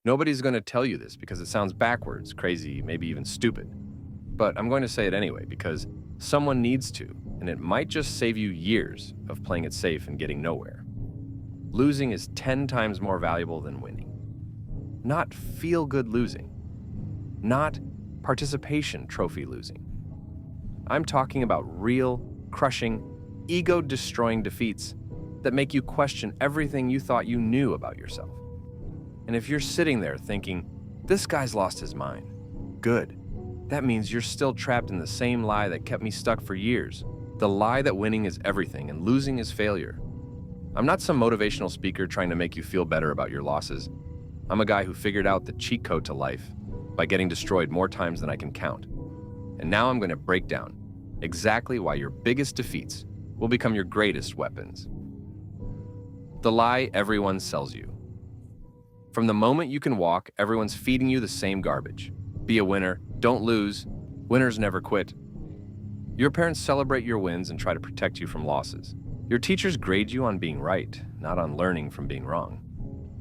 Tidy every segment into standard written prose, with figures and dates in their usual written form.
Nobody's going to tell you this because it sounds backwards, crazy, maybe even stupid. But I'm going to say it anyway because someone needs to, and it might just save you years of playing it safe and getting nowhere. Losing is 10 times more valuable than winning. Not feel-good losing. Not participation trophy losing. I'm talking about real, crushing, ego-destroying defeats that make you question everything you thought you knew about yourself. And if you're sitting there thinking, this guy's lost his mind, good. That means you're still trapped in the same lie that kept me stuck for years. The lie that winning is everything and losing is failure. I'm not some motivational speaker trying to make you feel better about your losses. I'm a guy who figured out the cheat code to life by getting destroyed more times than I can count. And now I'm going to break down exactly why your biggest defeats will become your greatest weapons. The lie everyone sells you. From the moment you can walk, everyone's feeding you the same garbage. Be a winner, don't lose, winners never quit. Your parents celebrate your wins and try to protect you from losses. Your teachers grade you on being right, not on learning from being wrong.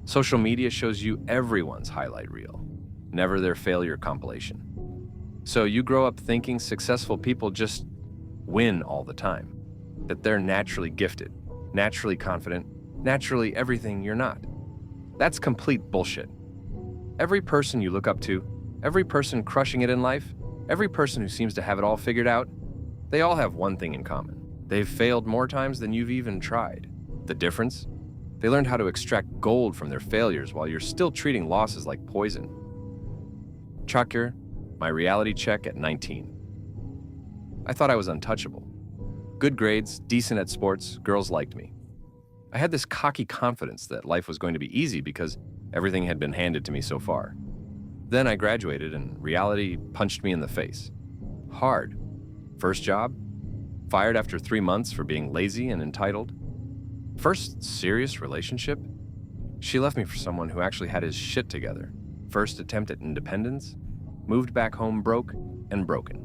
Social media shows you everyone's highlight reel, never their failure compilation. So you grow up thinking successful people just win all the time, that they're naturally gifted, naturally confident, naturally everything you're not. That's complete bullshit. Every person you look up to, every person crushing it in life, every person who seems to have it all figured out, they all have one thing in common. They've failed more times than you've even tried. The difference? They learned how to extract gold from their failures while you're still treating losses like poison. Chakra, my reality check at 19. I thought I was untouchable. Good grades, decent at sports, girls liked me. I had this cocky confidence that life was going to be easy because everything had been handed to me so far. Then I graduated and reality punched me in the face. Hard. First job? Fired after 3 months for being lazy and entitled. First serious relationship? She left me for someone who actually had his shit together. First attempt at independence? Moved back home broke and broken.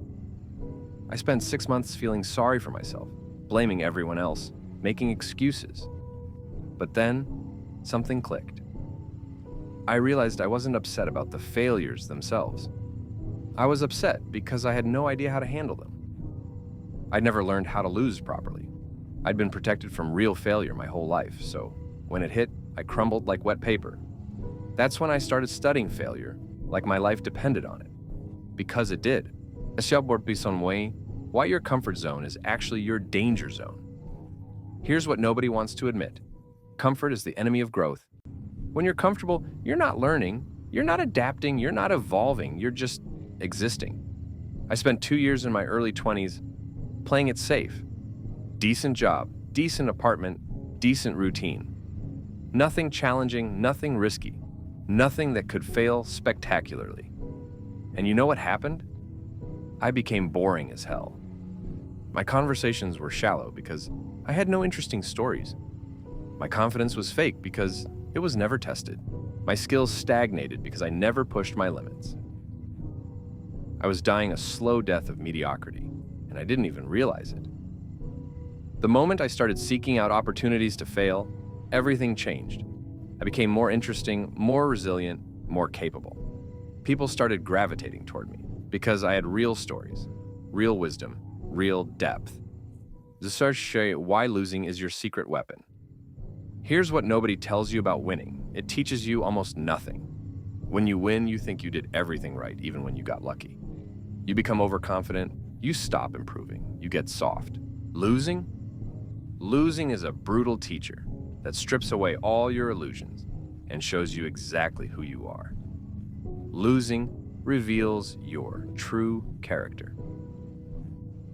I spent 6 months feeling sorry for myself, blaming everyone else, making excuses. But then, something clicked. I realized I wasn't upset about the failures themselves. I was upset because I had no idea how to handle them. I'd never learned how to lose properly. I'd been protected from real failure my whole life, so when it hit, I crumbled like wet paper. That's when I started studying failure, like my life depended on it. Because it did. Why your comfort zone is actually your danger zone. Here's what nobody wants to admit. Comfort is the enemy of growth. When you're comfortable, you're not learning, you're not adapting, you're not evolving, you're just existing. I spent 2 years in my early 20s playing it safe. Decent job, decent apartment, decent routine. Nothing challenging, nothing risky, nothing that could fail spectacularly. And you know what happened? I became boring as hell. My conversations were shallow because I had no interesting stories. My confidence was fake because it was never tested. My skills stagnated because I never pushed my limits. I was dying a slow death of mediocrity, and I didn't even realize it. The moment I started seeking out opportunities to fail, everything changed. I became more interesting, more resilient, more capable. People started gravitating toward me because I had real stories, real wisdom, real depth. Why losing is your secret weapon. Here's what nobody tells you about winning. It teaches you almost nothing. When you win, you think you did everything right, even when you got lucky. You become overconfident, you stop improving, you get soft. Losing? Losing is a brutal teacher that strips away all your illusions and shows you exactly who you are. Losing reveals your true character.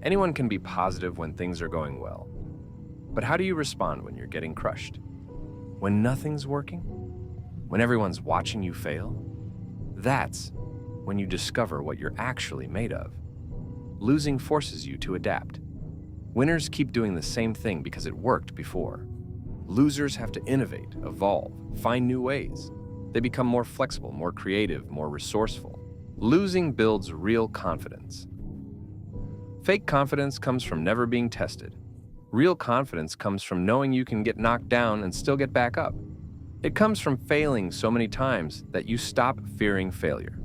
Anyone can be positive when things are going well. But how do you respond when you're getting crushed? When nothing's working? When everyone's watching you fail? That's when you discover what you're actually made of. Losing forces you to adapt. Winners keep doing the same thing because it worked before. Losers have to innovate, evolve, find new ways. They become more flexible, more creative, more resourceful. Losing builds real confidence. Fake confidence comes from never being tested. Real confidence comes from knowing you can get knocked down and still get back up. It comes from failing so many times that you stop fearing failure.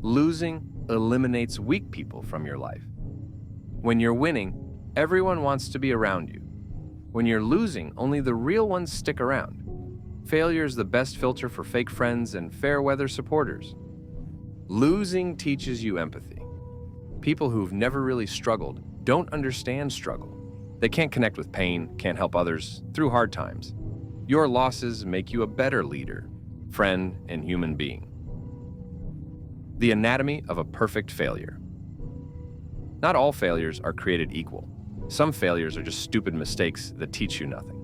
Losing eliminates weak people from your life. When you're winning, everyone wants to be around you. When you're losing, only the real ones stick around. Failure is the best filter for fake friends and fair-weather supporters. Losing teaches you empathy. People who've never really struggled don't understand struggle. They can't connect with pain, can't help others through hard times. Your losses make you a better leader, friend, and human being. The anatomy of a perfect failure. Not all failures are created equal. Some failures are just stupid mistakes that teach you nothing.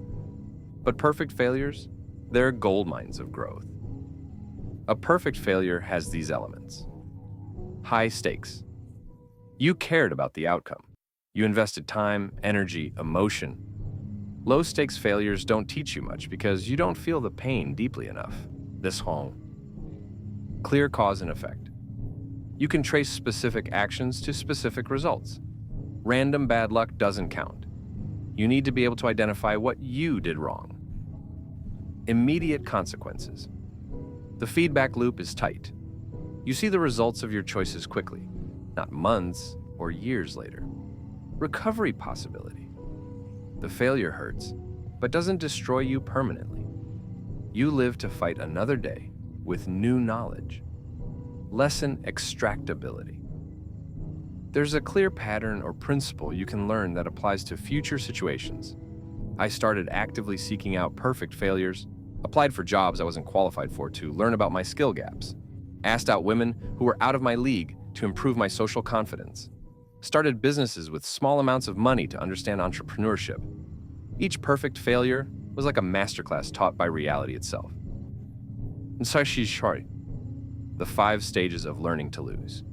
But perfect failures, they're gold mines of growth. A perfect failure has these elements. High stakes. You cared about the outcome. You invested time, energy, emotion. Low-stakes failures don't teach you much because you don't feel the pain deeply enough. This home. Clear cause and effect. You can trace specific actions to specific results. Random bad luck doesn't count. You need to be able to identify what you did wrong. Immediate consequences. The feedback loop is tight. You see the results of your choices quickly, not months or years later. Recovery possibility. The failure hurts, but doesn't destroy you permanently. You live to fight another day with new knowledge. Lesson extractability. There's a clear pattern or principle you can learn that applies to future situations. I started actively seeking out perfect failures, applied for jobs I wasn't qualified for to learn about my skill gaps, asked out women who were out of my league to improve my social confidence, started businesses with small amounts of money to understand entrepreneurship. Each perfect failure was like a masterclass taught by reality itself. And Sashi Shari, the 5 stages of learning to lose.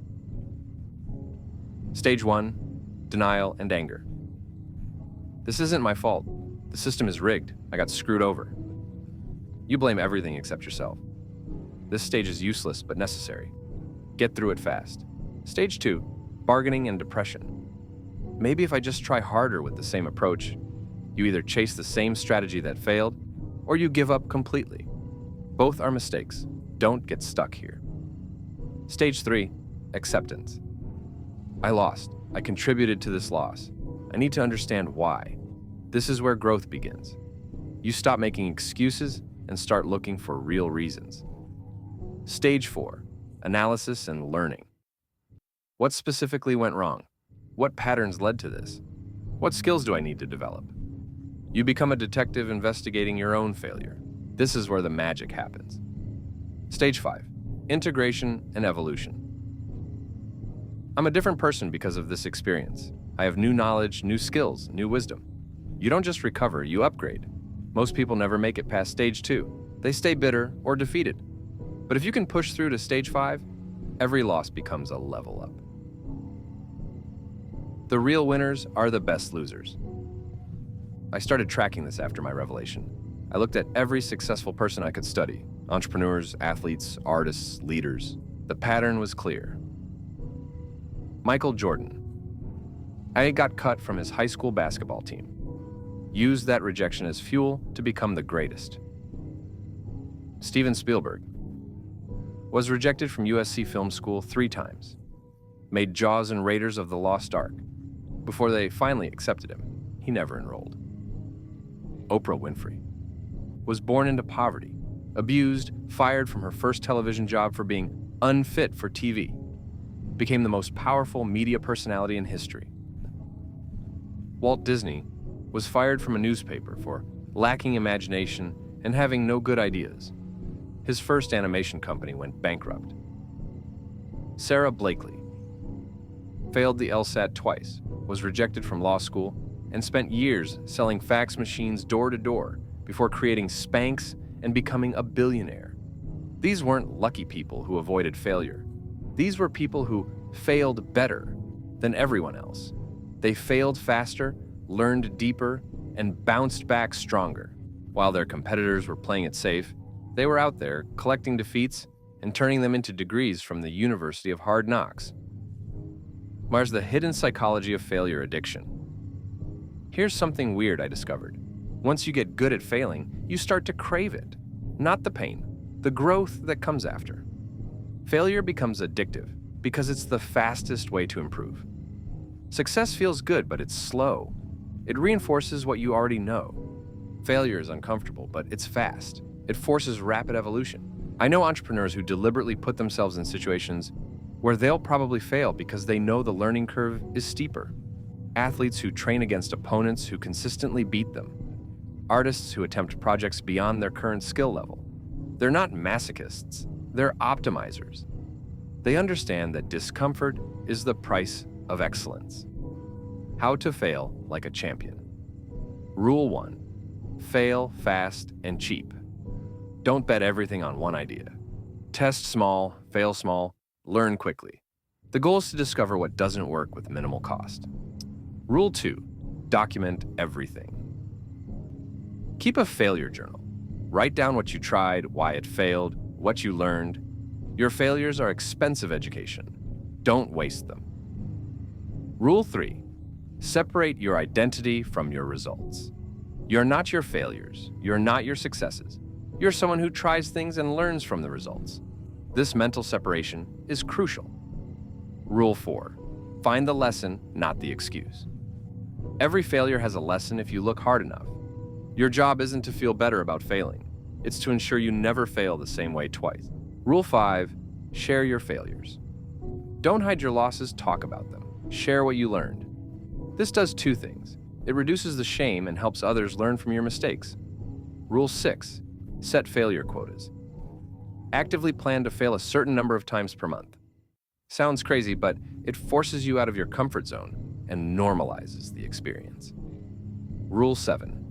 Stage 1, denial and anger. This isn't my fault. The system is rigged. I got screwed over. You blame everything except yourself. This stage is useless but necessary. Get through it fast. Stage 2, bargaining and depression. Maybe if I just try harder with the same approach, you either chase the same strategy that failed, or you give up completely. Both are mistakes. Don't get stuck here. Stage 3, acceptance. I lost. I contributed to this loss. I need to understand why. This is where growth begins. You stop making excuses and start looking for real reasons. Stage 4, analysis and learning. What specifically went wrong? What patterns led to this? What skills do I need to develop? You become a detective investigating your own failure. This is where the magic happens. Stage 5, integration and evolution. I'm a different person because of this experience. I have new knowledge, new skills, new wisdom. You don't just recover, you upgrade. Most people never make it past stage 2. They stay bitter or defeated. But if you can push through to stage 5, every loss becomes a level up. The real winners are the best losers. I started tracking this after my revelation. I looked at every successful person I could study, entrepreneurs, athletes, artists, leaders. The pattern was clear. Michael Jordan. I got cut from his high school basketball team. Used that rejection as fuel to become the greatest. Steven Spielberg. Was rejected from USC Film School 3 times. Made Jaws and Raiders of the Lost Ark. Before they finally accepted him, he never enrolled. Oprah Winfrey. Was born into poverty, abused, fired from her first television job for being unfit for TV. Became the most powerful media personality in history. Walt Disney was fired from a newspaper for lacking imagination and having no good ideas. His first animation company went bankrupt. Sarah Blakely. Failed the LSAT twice, was rejected from law school, and spent years selling fax machines door to door before creating Spanx and becoming a billionaire. These weren't lucky people who avoided failure. These were people who failed better than everyone else. They failed faster, learned deeper, and bounced back stronger. While their competitors were playing it safe, they were out there collecting defeats and turning them into degrees from the University of Hard Knocks. There's the hidden psychology of failure addiction. Here's something weird I discovered. Once you get good at failing, you start to crave it. Not the pain, the growth that comes after. Failure becomes addictive because it's the fastest way to improve. Success feels good, but it's slow. It reinforces what you already know. Failure is uncomfortable, but it's fast. It forces rapid evolution. I know entrepreneurs who deliberately put themselves in situations where they'll probably fail because they know the learning curve is steeper. Athletes who train against opponents who consistently beat them. Artists who attempt projects beyond their current skill level. They're not masochists, they're optimizers. They understand that discomfort is the price of excellence. How to fail like a champion. Rule 1. Fail fast and cheap. Don't bet everything on one idea. Test small, fail small, learn quickly. The goal is to discover what doesn't work with minimal cost. Rule 2. Document everything. Keep a failure journal. Write down what you tried, why it failed, what you learned. Your failures are expensive education. Don't waste them. Rule 3. Separate your identity from your results. You're not your failures. You're not your successes. You're someone who tries things and learns from the results. This mental separation is crucial. Rule 4. Find the lesson, not the excuse. Every failure has a lesson if you look hard enough. Your job isn't to feel better about failing. It's to ensure you never fail the same way twice. Rule 5. Share your failures. Don't hide your losses, talk about them. Share what you learned. This does two things. It reduces the shame and helps others learn from your mistakes. Rule 6. Set failure quotas. Actively plan to fail a certain number of times per month. Sounds crazy, but it forces you out of your comfort zone and normalizes the experience. Rule 7.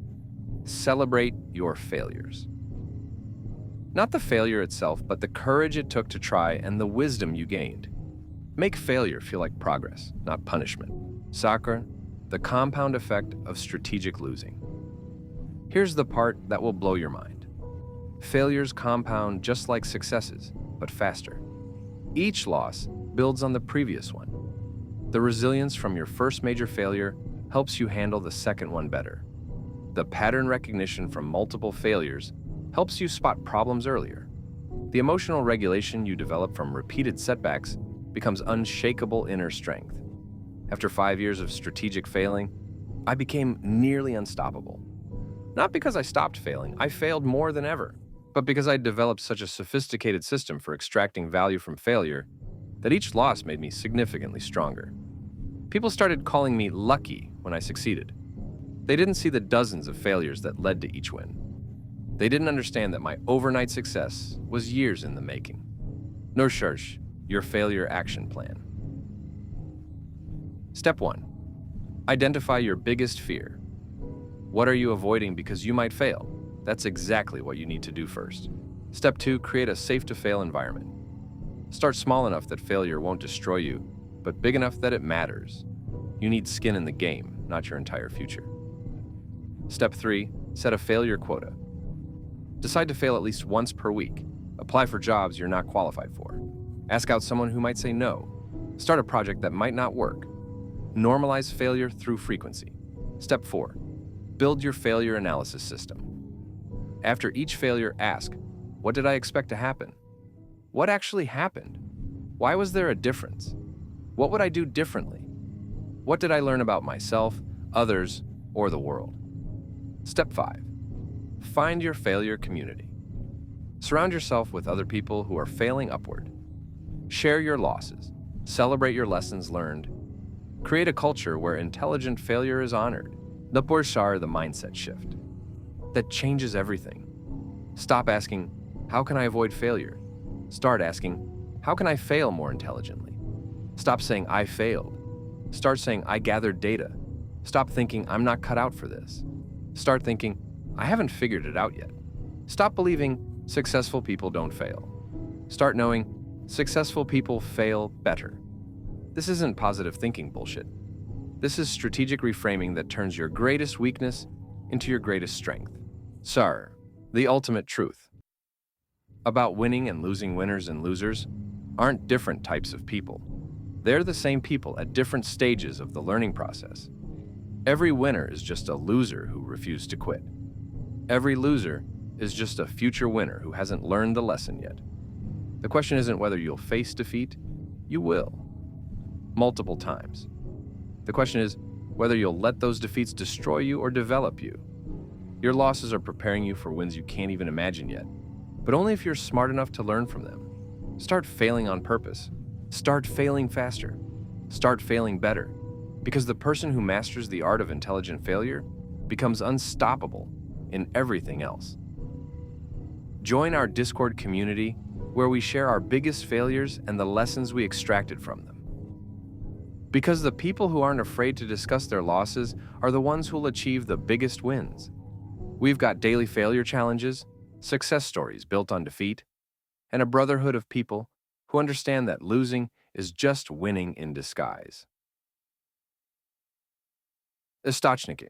Celebrate your failures. Not the failure itself, but the courage it took to try and the wisdom you gained. Make failure feel like progress, not punishment. Soccer, the compound effect of strategic losing. Here's the part that will blow your mind. Failures compound just like successes, but faster. Each loss builds on the previous one. The resilience from your first major failure helps you handle the second one better. The pattern recognition from multiple failures helps you spot problems earlier. The emotional regulation you develop from repeated setbacks becomes unshakable inner strength. After 5 years of strategic failing, I became nearly unstoppable. Not because I stopped failing, I failed more than ever, but because I developed such a sophisticated system for extracting value from failure that each loss made me significantly stronger. People started calling me lucky when I succeeded. They didn't see the dozens of failures that led to each win. They didn't understand that my overnight success was years in the making. Nursearch, your failure action plan. Step 1. Identify your biggest fear. What are you avoiding because you might fail? That's exactly what you need to do first. Step 2. Create a safe-to-fail environment. Start small enough that failure won't destroy you, but big enough that it matters. You need skin in the game, not your entire future. Step 3. Set a failure quota. Decide to fail at least once per week. Apply for jobs you're not qualified for. Ask out someone who might say no. Start a project that might not work. Normalize failure through frequency. Step 4. Build your failure analysis system. After each failure, ask, what did I expect to happen? What actually happened? Why was there a difference? What would I do differently? What did I learn about myself, others, or the world? Step 5. Find your failure community. Surround yourself with other people who are failing upward. Share your losses. Celebrate your lessons learned. Create a culture where intelligent failure is honored. The mindset shift. That changes everything. Stop asking, how can I avoid failure? Start asking, how can I fail more intelligently? Stop saying, I failed. Start saying, I gathered data. Stop thinking, I'm not cut out for this. Start thinking, I haven't figured it out yet. Stop believing successful people don't fail. Start knowing successful people fail better. This isn't positive thinking bullshit. This is strategic reframing that turns your greatest weakness into your greatest strength. SAR, the ultimate truth. About winning and losing. Winners and losers aren't different types of people. They're the same people at different stages of the learning process. Every winner is just a loser who refused to quit. Every loser is just a future winner who hasn't learned the lesson yet. The question isn't whether you'll face defeat, you will, multiple times. The question is whether you'll let those defeats destroy you or develop you. Your losses are preparing you for wins you can't even imagine yet, but only if you're smart enough to learn from them. Start failing on purpose. Start failing faster. Start failing better. Because the person who masters the art of intelligent failure becomes unstoppable in everything else. Join our Discord community where we share our biggest failures and the lessons we extracted from them. Because the people who aren't afraid to discuss their losses are the ones who'll achieve the biggest wins. We've got daily failure challenges, success stories built on defeat, and a brotherhood of people who understand that losing is just winning in disguise. Istochniki.